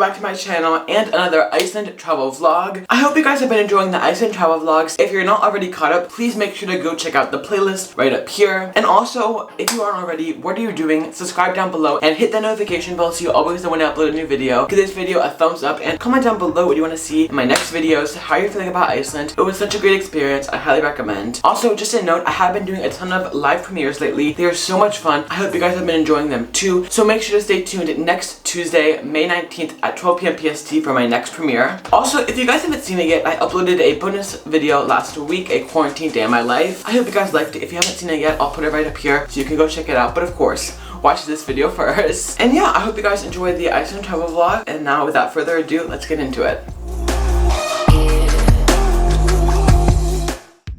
back to my channel and another Iceland travel vlog. I hope you guys have been enjoying the Iceland travel vlogs. If you're not already caught up, please make sure to go check out the playlist right up here. And also, if you aren't already, what are you doing? Subscribe down below and hit the notification bell so you always know when I upload a new video. Give this video a thumbs up and comment down below what you want to see in my next videos, how you're feeling about Iceland. It was such a great experience, I highly recommend. Also, just a note, I have been doing a ton of live premieres lately. They are so much fun. I hope you guys have been enjoying them too. So make sure to stay tuned next Tuesday, May 19th at 12 p.m. PST for my next premiere. Also, if you guys haven't seen it yet, I uploaded a bonus video last week, a quarantine day in my life. I hope you guys liked it. If you haven't seen it yet, I'll put it right up here so you can go check it out. But of course, watch this video first. And yeah, I hope you guys enjoyed the Iceland travel vlog. And now without further ado, let's get into it.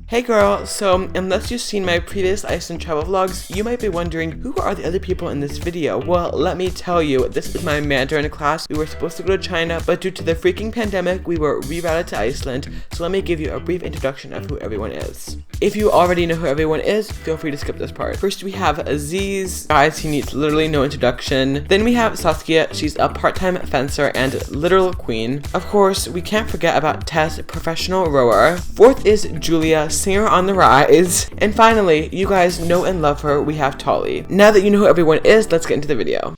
Hey girl, so unless you've seen my previous Iceland travel vlogs, you might be wondering who are the other people in this video. Well, let me tell you, this is my Mandarin class. We were supposed to go to China, but due to the freaking pandemic, we were rerouted to Iceland. So let me give you a brief introduction of who everyone is. If you already know who everyone is, feel free to skip this part. First we have Aziz. Guys, he needs literally no introduction. Then we have Saskia. She's a part-time fencer and literal queen. Of course, we can't forget about Tess, professional rower. Fourth is Julia, singer on the rise. And finally, you guys know and love her, we have Tolly. Now that you know who everyone is, let's get into the video.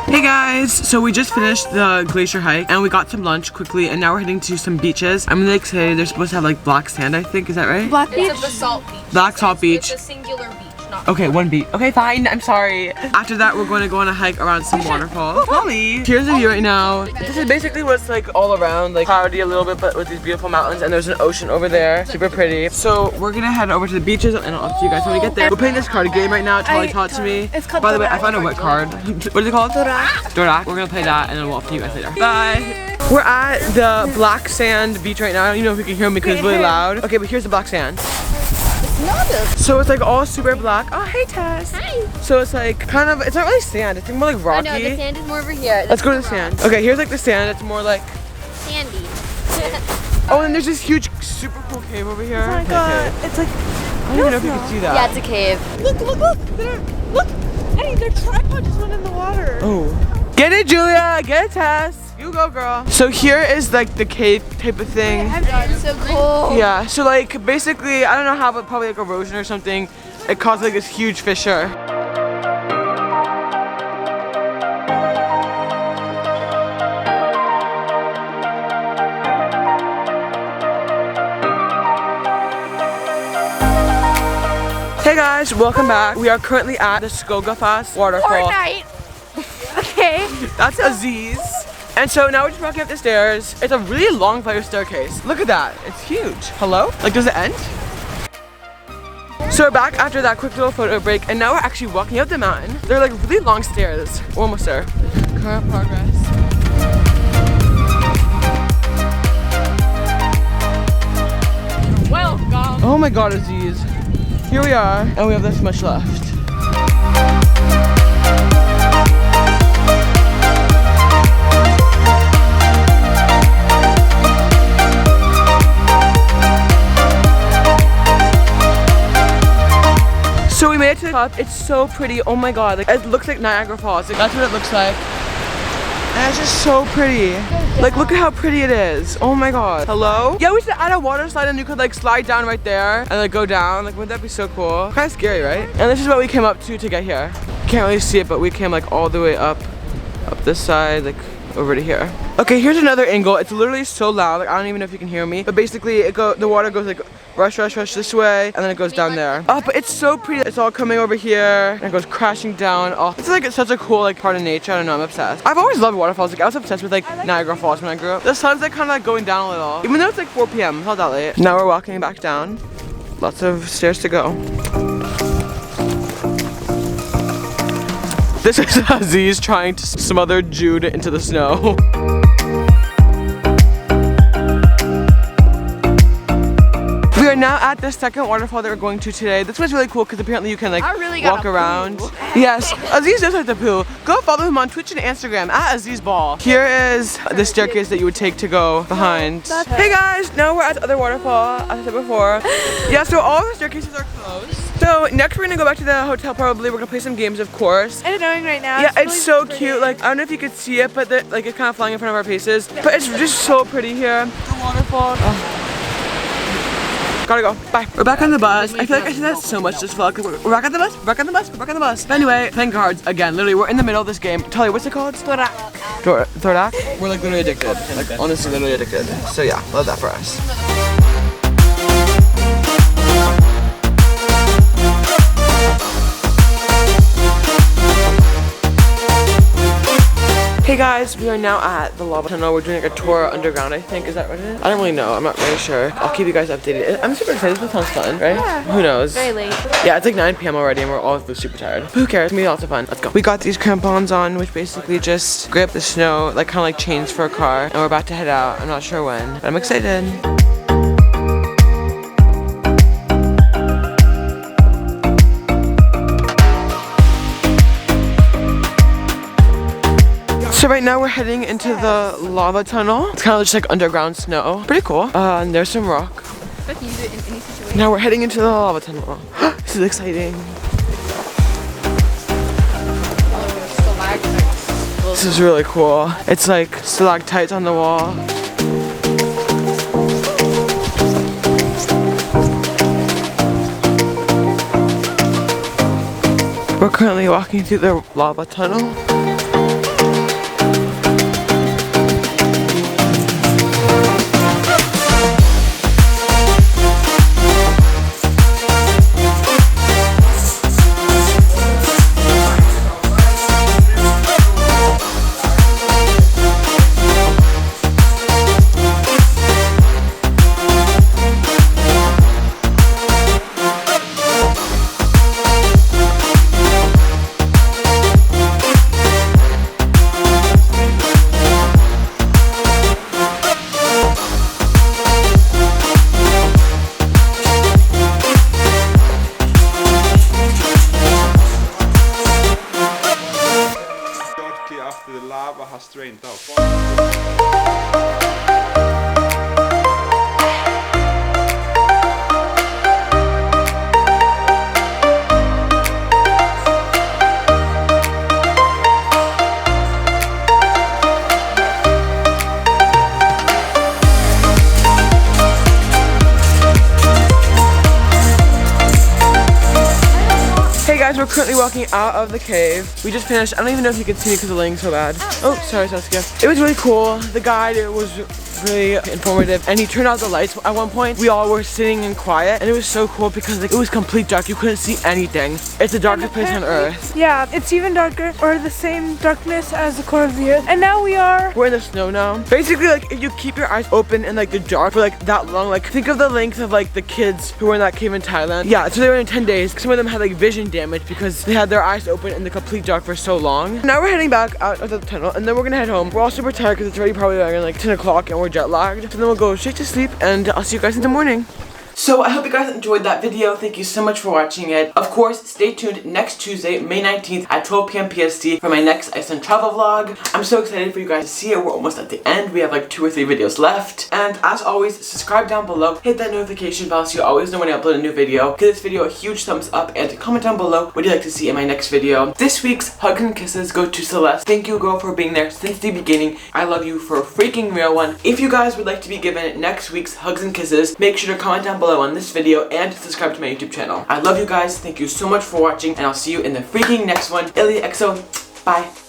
Hey guys, so we just finished the glacier hike and we got some lunch quickly and now we're heading to some beaches. I'm really excited. They're supposed to have like black sand, I think. Is that right? Black beach? It's a basalt beach. Black salt beach. It's a singular beach. Okay, one beat. Okay, fine. I'm sorry. After that, we're going to go on a hike around some waterfalls. Holly, here's the view right now. This is basically what's like all around, like cloudy a little bit, but with these beautiful mountains, and there's an ocean over there. Super pretty. So we're gonna head over to the beaches, and I'll see you guys when we get there. We're playing this card game right now. Charlie taught it to me. By the way, I found a wet card. What is it called? Dorak. We're gonna play that, and then we'll see you guys later. Bye. We're at the black sand beach right now. I don't even know if you can hear me because it's really loud. Okay, but here's the black sand. So it's like all super black. Oh, hey Tess. Hi. So it's like kind of, it's not really sand. It's more like rocky. I know, the sand is more over here. Let's go to the sand. Okay, here's like the sand. It's more like sandy. Oh, and there's this huge, super cool cave over here. Oh my god. It's like, I don't even know if you can see that. Yeah, it's a cave. Look, look, look. Look. Eddie, their tripod just went in the water. Oh. Get it, Julia. Get it, Tess. You go, girl. So here is like the cave type of thing. It's so cool. Yeah, so like basically, I don't know how, but probably like erosion or something. It caused like this huge fissure. Hey guys, welcome back. We are currently at the Skogafoss waterfall. Okay. That's Aziz. And so now we're just walking up the stairs. It's a really long flight of staircase. Look at that, it's huge. Hello? Like, does it end? So we're back after that quick little photo break, and now we're actually walking up the mountain. They're like really long stairs. We're almost there. Current progress. Welcome. Oh my god, Aziz. Here we are, and we have this much left. So we made it to the top. It's so pretty. Oh my god, like it looks like Niagara Falls. Like, that's what it looks like. And it's just so pretty. Like, look at how pretty it is. Oh my god. Hello? Yeah, we should add a water slide and you could like slide down right there and like go down. Like, wouldn't that be so cool? Kind of scary, right? And this is what we came up to get here. Can't really see it, but we came like all the way up this side, like over to here. Okay, here's another angle. It's literally so loud. Like, I don't even know if you can hear me. But basically, the water goes like rush, rush, rush this way, and then it goes down there. Oh, but it's so pretty. It's all coming over here, and it goes crashing down. Oh, it's like such a cool like part of nature. I don't know, I'm obsessed. I've always loved waterfalls. Like, I was obsessed with like Niagara Falls when I grew up. The sun's like kind of like going down a little, even though it's like 4 p.m. It's not that late. Now we're walking back down. Lots of stairs to go. This is Aziz trying to smother Jude into the snow. We are now at the second waterfall that we're going to today. This one's really cool because apparently you can like walk around. Yes, Aziz does like to poo. Go follow him on Twitch and Instagram at Aziz Ball. Here is the staircase that you would take to go behind. Hey guys, now we're at the other waterfall, as I said before. Yeah, so all the staircases are closed. So next we're gonna go back to the hotel probably. We're gonna play some games, of course. It's snowing right now. Yeah, it's really so pretty. cute. Like, I don't know if you could see it, but like it's kind of flying in front of our faces. But it's just so pretty here. The waterfall. Oh. Gotta go. Bye. We're back on the bus. I feel like I said that so much this vlog. We're back on the bus. We're back on the bus. We're back on the bus. But anyway, playing cards again. Literally, we're in the middle of this game. Talia, what's it called? Thordak. We're like literally addicted. Like honestly, literally addicted. So yeah, love that for us. Hey guys, we are now at the lava tunnel. We're doing like a tour underground, I think. Is that what it is? I don't really know. I'm not really sure. I'll keep you guys updated. I'm super excited. This sounds fun, right? Yeah. Who knows? Very late. Yeah, it's like 9 p.m. already and we're all super tired. But who cares? It's gonna be lots of fun. Let's go. We got these crampons on, which basically just grip the snow, like kind of like chains for a car. And we're about to head out. I'm not sure when, but I'm excited. So right now we're heading into the lava tunnel. It's kind of just like underground snow. Pretty cool. And there's some rock. But you can do it in any situation. Now we're heading into the lava tunnel. This is exciting. This is really cool. It's like stalactites on the wall. We're currently walking through the lava tunnel. After the lava has drained out. Hey guys, we're currently walking out of the cave. We just finished. I don't even know if you can see me because the lighting's so bad. Oh, sorry, Saskia. It was really cool. The guide, it was really informative, and he turned out the lights at one point. We all were sitting in quiet, and it was so cool because like it was complete dark. You couldn't see anything. It's the darkest place on earth. Yeah, it's even darker, or the same darkness as the core of the earth. And now we're in the snow now. Basically, like if you keep your eyes open in like the dark for like that long, like think of the length of like the kids who were in that cave in Thailand. Yeah, so they were in 10 days. Some of them had like vision damage because they had their eyes open in the complete dark for so long. Now we're heading back out of the tunnel, and then we're gonna head home. We're all super tired because it's already probably like 10 o'clock and we're jet lagged. So then we'll go straight to sleep, and I'll see you guys in the morning. So I hope you guys enjoyed that video. Thank you so much for watching it. Of course, stay tuned next Tuesday, May 19th at 12 p.m. PST for my next Iceland travel vlog. I'm so excited for you guys to see it. We're almost at the end. We have like 2 or 3 videos left. And as always, subscribe down below. Hit that notification bell so you always know when I upload a new video. Give this video a huge thumbs up and comment down below what you'd like to see in my next video. This week's hugs and kisses go to Celeste. Thank you, girl, for being there since the beginning. I love you for a freaking real one. If you guys would like to be given next week's hugs and kisses, make sure to comment down below on this video and subscribe to my YouTube channel. I love you guys. Thank you so much for watching, and I'll see you in the freaking next one. Illy XO. Bye.